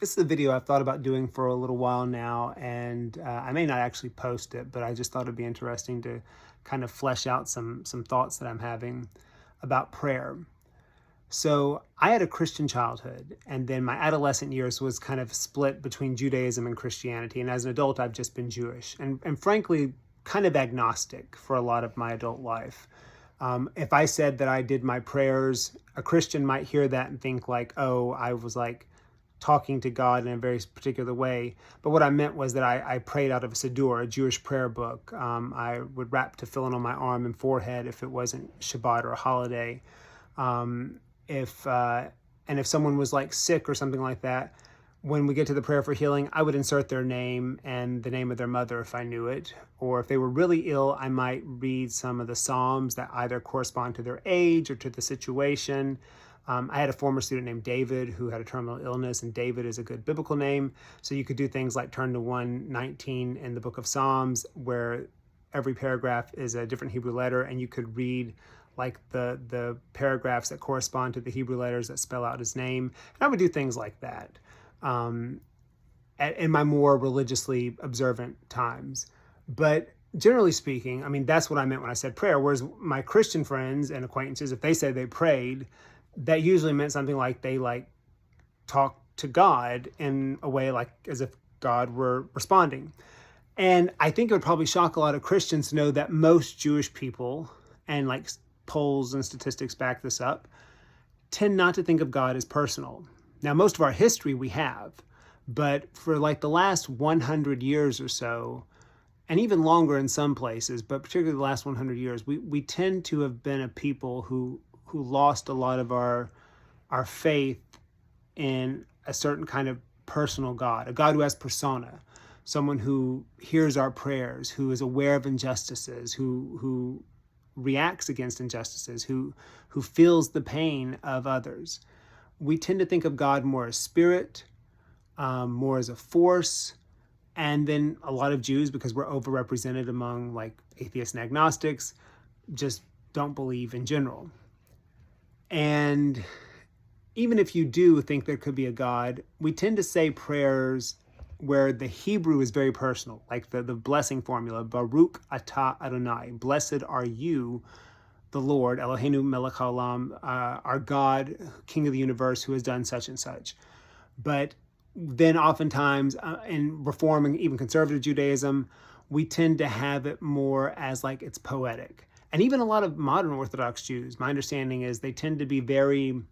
This is a video I've thought about doing for a little while now, and I may not actually post it, but I just thought it'd be interesting to kind of flesh out some thoughts that I'm having about prayer. So I had a Christian childhood, and then my adolescent years was kind of split between Judaism and Christianity. And as an adult, I've just been Jewish, and frankly, kind of agnostic for a lot of my adult life. If I said that I did my prayers, a Christian might hear that and think like, oh, I was like talking to God in a very particular way. But what I meant was that I prayed out of a Siddur, a Jewish prayer book. I would wrap tefillin on my arm and forehead if it wasn't Shabbat or a holiday. If and if someone was like sick or something like that, when we get to the prayer for healing, I would insert their name and the name of their mother if I knew it. Or if they were really ill, I might read some of the Psalms that either correspond to their age or to the situation. I had a former student named David who had a terminal illness, and David is a good biblical name. So you could do things like turn to 119 in the book of Psalms, where every paragraph is a different Hebrew letter, and you could read like the paragraphs that correspond to the Hebrew letters that spell out his name. And I would do things like that in my more religiously observant times. But generally speaking, I mean, that's what I meant when I said prayer. Whereas my Christian friends and acquaintances, if they said they prayed, that usually meant something like they like talked to God in a way like as if God were responding. And I think it would probably shock a lot of Christians to know that most Jewish people, and like polls and statistics back this up, tend not to think of God as personal. Now, most of our history we have, but for like the last 100 years or so, and even longer in some places, but particularly the last 100 years, we tend to have been a people who lost a lot of our faith in a certain kind of personal God, a God who has persona, someone who hears our prayers, who is aware of injustices, who reacts against injustices, who feels the pain of others. We tend to think of God more as spirit, more as a force, and then a lot of Jews, because we're overrepresented among like atheists and agnostics, just don't believe in general. And even if you do think there could be a God, we tend to say prayers where the Hebrew is very personal, like the blessing formula, Baruch atah Adonai, blessed are you, the Lord, Eloheinu melech haolam, our God, King of the universe, who has done such and such. But then oftentimes in Reform and even conservative Judaism, we tend to have it more as like it's poetic. And even a lot of modern Orthodox Jews, my understanding is they tend to be very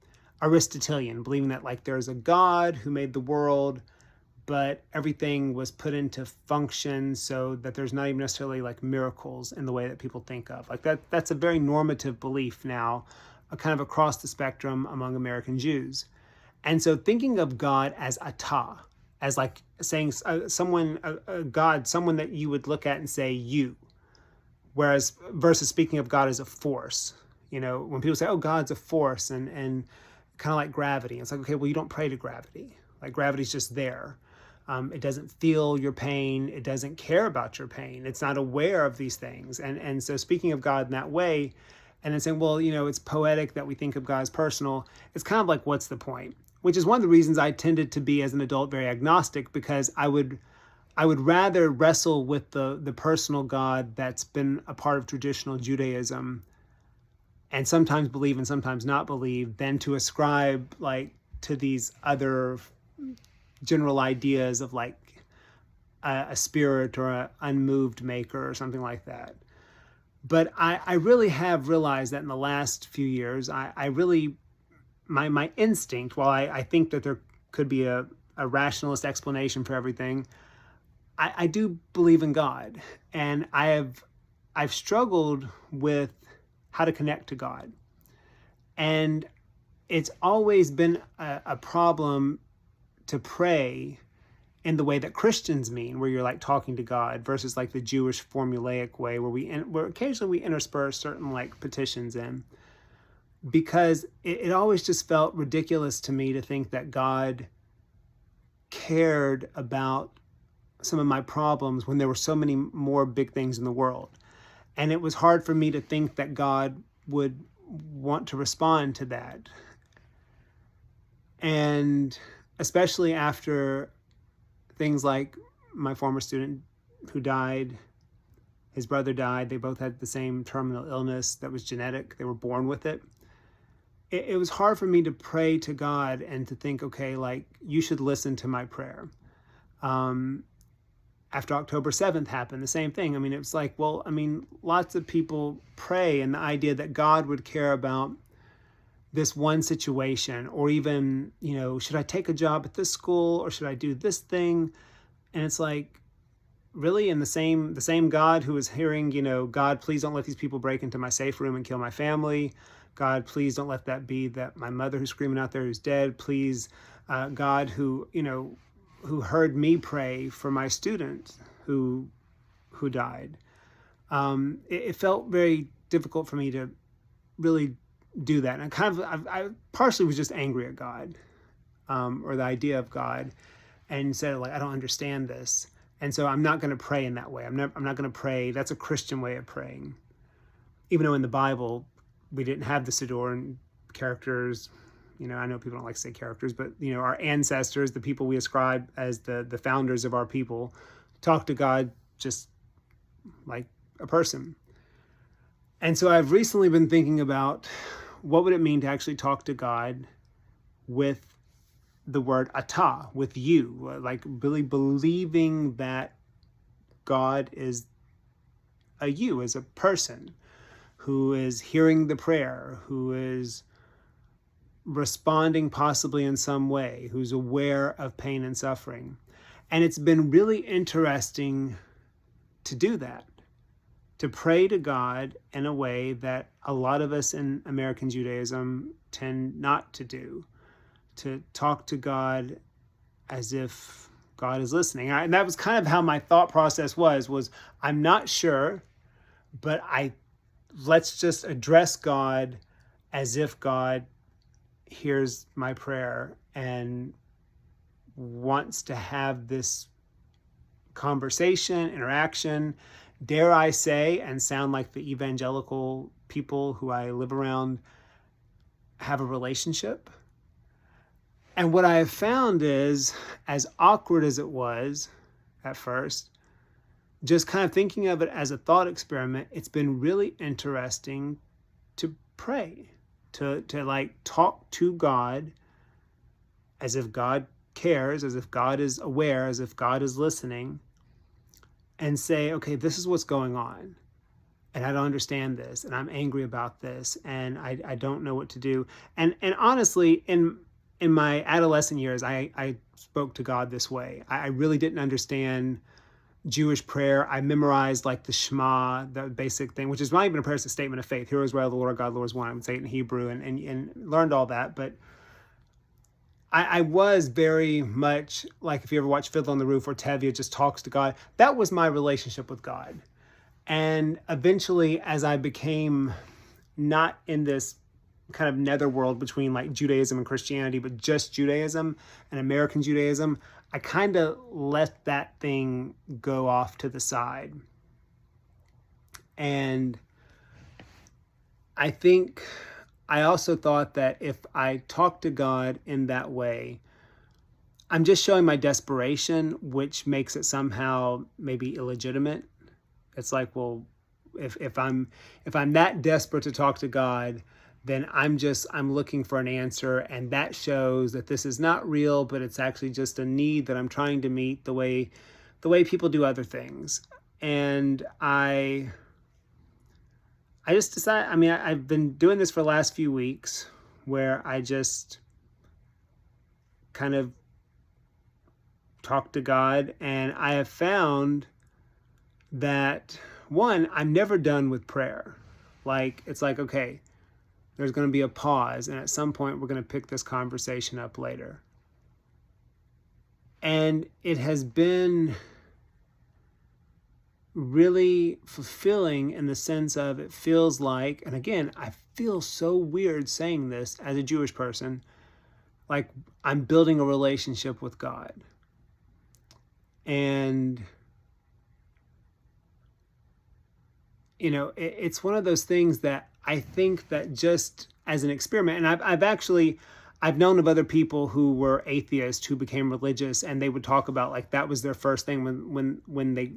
Aristotelian, believing that like there's a God who made the world, but everything was put into function so that there's not even necessarily like miracles in the way that people think of. Like that's a very normative belief now, kind of across the spectrum among American Jews. And so thinking of God as atah, as like saying someone, a God, someone that you would look at and say you, whereas versus speaking of God as a force. You know, when people say, oh, God's a force, and kind of like gravity, it's like, okay, well, you don't pray to gravity. Like gravity's just there. It doesn't feel your pain. It doesn't care about your pain. It's not aware of these things. And so speaking of God in that way, and then saying, well, you know, it's poetic that we think of God as personal, it's kind of like, what's the point? Which is one of the reasons I tended to be, as an adult, very agnostic, because I would rather wrestle with the personal God that's been a part of traditional Judaism and sometimes believe and sometimes not believe, than to ascribe like to these other general ideas of like a spirit or an unmoved maker or something like that. But I really have realized that in the last few years, I really, my instinct, while I think that there could be a rationalist explanation for everything, I do believe in God, and I've struggled with how to connect to God, and it's always been a problem to pray in the way that Christians mean, where you're like talking to God, versus like the Jewish formulaic way, where occasionally we intersperse certain like petitions in, because it always just felt ridiculous to me to think that God cared about some of my problems when there were so many more big things in the world. And it was hard for me to think that God would want to respond to that. And especially after things like my former student who died, his brother died. They both had the same terminal illness that was genetic. They were born with it. It was hard for me to pray to God and to think, okay, like, you should listen to my prayer. After October 7th happened, the same thing. I mean, it was like, well, I mean, lots of people pray, and the idea that God would care about this one situation, or even, should I take a job at this school, or should I do this thing? And it's like, really, in the same God who is hearing, God, please don't let these people break into my safe room and kill my family. God, please don't let that be that my mother who's screaming out there who's dead. Please, God, who heard me pray for my student who died. It felt very difficult for me to really do that. And I partially was just angry at God, or the idea of God, and said, like, I don't understand this. And so I'm not going to pray in that way. I'm not going to pray. That's a Christian way of praying. Even though in the Bible, we didn't have the Siddur and characters. I know people don't like to say characters, but, our ancestors, the people we ascribe as the founders of our people, talk to God just like a person. And so I've recently been thinking about what would it mean to actually talk to God with the word atah, with you, like really believing that God is a you, as a person who is hearing the prayer, who is responding possibly in some way, who's aware of pain and suffering. And it's been really interesting to do that, to pray to God in a way that a lot of us in American Judaism tend not to do, to talk to God as if God is listening. And that was kind of how my thought process was I'm not sure, but let's just address God as if God hears my prayer and wants to have this conversation, interaction, dare I say, and sound like the evangelical people who I live around, have a relationship. And what I have found is, as awkward as it was at first, just kind of thinking of it as a thought experiment, it's been really interesting to pray, to like talk to God as if God cares, as if God is aware, as if God is listening, and say, okay, this is what's going on, and I don't understand this, and I'm angry about this, and I don't know what to do. And honestly, in my adolescent years, I spoke to God this way. I really didn't understand Jewish prayer. I memorized like the Shema, the basic thing, which is not even a prayer, it's a statement of faith. Hear Israel, the Lord God, the Lord is one. I would say it in Hebrew, and learned all that. But I was very much like, if you ever watch Fiddler on the Roof, or Tevye just talks to God, that was my relationship with God. And eventually, as I became not in this kind of netherworld between like Judaism and Christianity, but just Judaism and American Judaism, I kind of let that thing go off to the side. And I think I also thought that if I talk to God in that way, I'm just showing my desperation, which makes it somehow maybe illegitimate. It's like, well, if I'm that desperate to talk to God, then I'm looking for an answer, and that shows that this is not real, but it's actually just a need that I'm trying to meet the way people do other things. And I just decided, I've been doing this for the last few weeks, where I just kind of talk to God, and I have found that, one, I'm never done with prayer. Like, it's like, okay, there's going to be a pause, and at some point we're going to pick this conversation up later. And it has been really fulfilling in the sense of, it feels like, and again, I feel so weird saying this as a Jewish person, like I'm building a relationship with God. And it's one of those things that I think that just as an experiment, and I've actually, I've known of other people who were atheists who became religious, and they would talk about like that was their first thing when they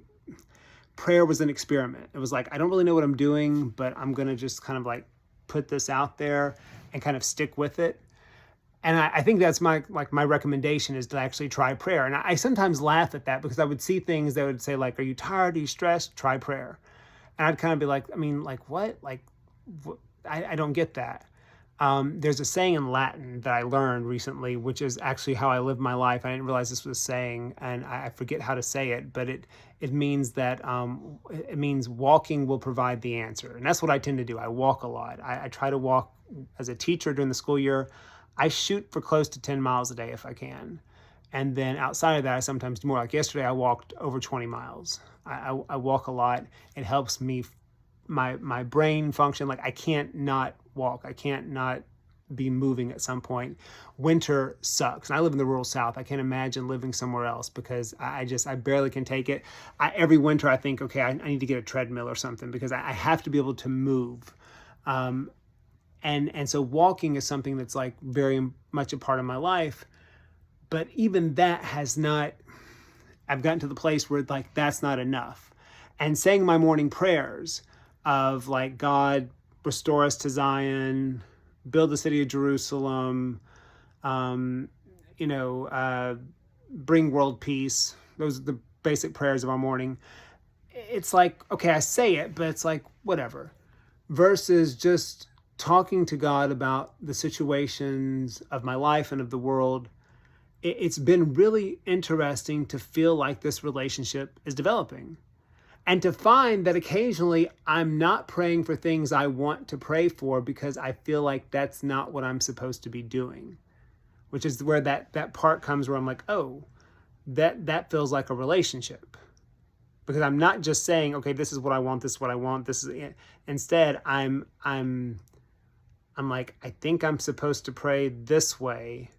prayer was an experiment. It was like, I don't really know what I'm doing, but I'm gonna just kind of like put this out there and kind of stick with it. And I think that's my recommendation is to actually try prayer. And I sometimes laugh at that because I would see things that would say like, "Are you tired? Are you stressed? Try prayer." And I'd kind of be like, I mean, like what? Like, I don't get that. There's a saying in Latin that I learned recently, which is actually how I live my life. I didn't realize this was a saying, and I forget how to say it, but it means that it means walking will provide the answer, and that's what I tend to do. I walk a lot. I try to walk as a teacher during the school year. I shoot for close to 10 miles a day if I can. And then outside of that, I sometimes do more. Like yesterday, I walked over 20 miles. I walk a lot. It helps me, my brain function. Like I can't not walk. I can't not be moving at some point. Winter sucks. And I live in the rural South. I can't imagine living somewhere else because I barely can take it. Every winter I think, okay, I need to get a treadmill or something because I have to be able to move. And so walking is something that's like very much a part of my life. But even that has not, I've gotten to the place where like that's not enough. And saying my morning prayers of like, God, restore us to Zion, build the city of Jerusalem, bring world peace. Those are the basic prayers of our morning. It's like, okay, I say it, but it's like, whatever. Versus just talking to God about the situations of my life and of the world. It's been really interesting to feel like this relationship is developing. And to find that occasionally I'm not praying for things I want to pray for because I feel like that's not what I'm supposed to be doing. Which is where that part comes where I'm like, oh, that feels like a relationship. Because I'm not just saying, okay, this is what I want, this is what I want, this is it. Instead, I'm like, I think I'm supposed to pray this way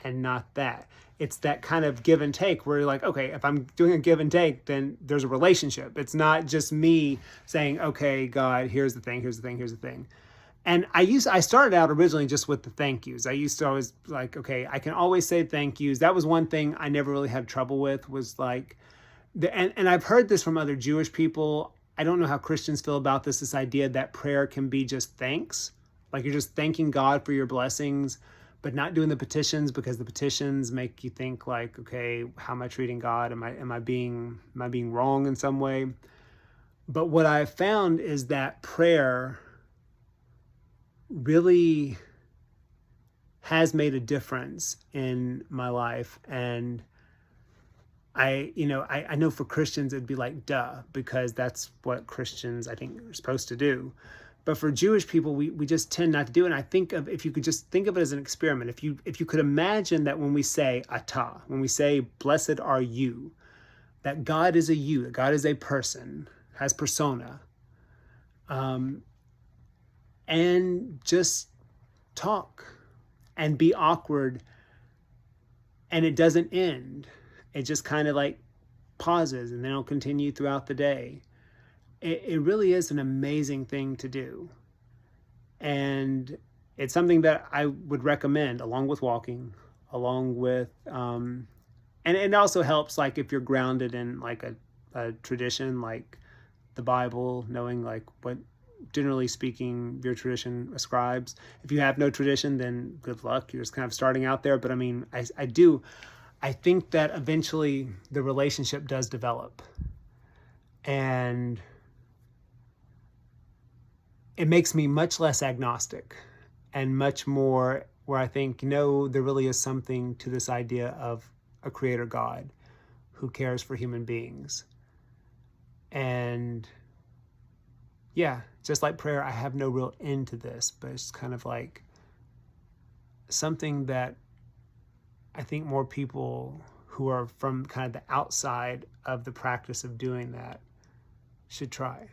and not that. It's that kind of give and take where you're like, okay, if I'm doing a give and take, then there's a relationship. It's not just me saying, okay, God, here's the thing, here's the thing, here's the thing. And I started out originally just with the thank yous. I used to always like, okay, I can always say thank yous. That was one thing I never really had trouble with was like, and I've heard this from other Jewish people. I don't know how Christians feel about this idea that prayer can be just thanks. Like you're just thanking God for your blessings, but not doing the petitions because the petitions make you think like, okay, how am I treating God? Am I being wrong in some way? But what I've found is that prayer really has made a difference in my life. And I know for Christians it'd be like duh, because that's what Christians I think are supposed to do. But for Jewish people, we just tend not to do it. And I think if you could just think of it as an experiment, if you could imagine that when we say atah, when we say blessed are you, that God is a you, that God is a person, has persona, and just talk and be awkward, and it doesn't end. It just kind of like pauses and then it'll continue throughout the day. It really is an amazing thing to do. And it's something that I would recommend along with walking, along with, and it also helps like if you're grounded in like a tradition, like the Bible, knowing like what, generally speaking, your tradition ascribes. If you have no tradition, then good luck. You're just kind of starting out there. But I mean, I think that eventually the relationship does develop. And it makes me much less agnostic and much more where I think, there really is something to this idea of a creator God who cares for human beings. And yeah, just like prayer, I have no real end to this, but it's kind of like something that I think more people who are from kind of the outside of the practice of doing that should try.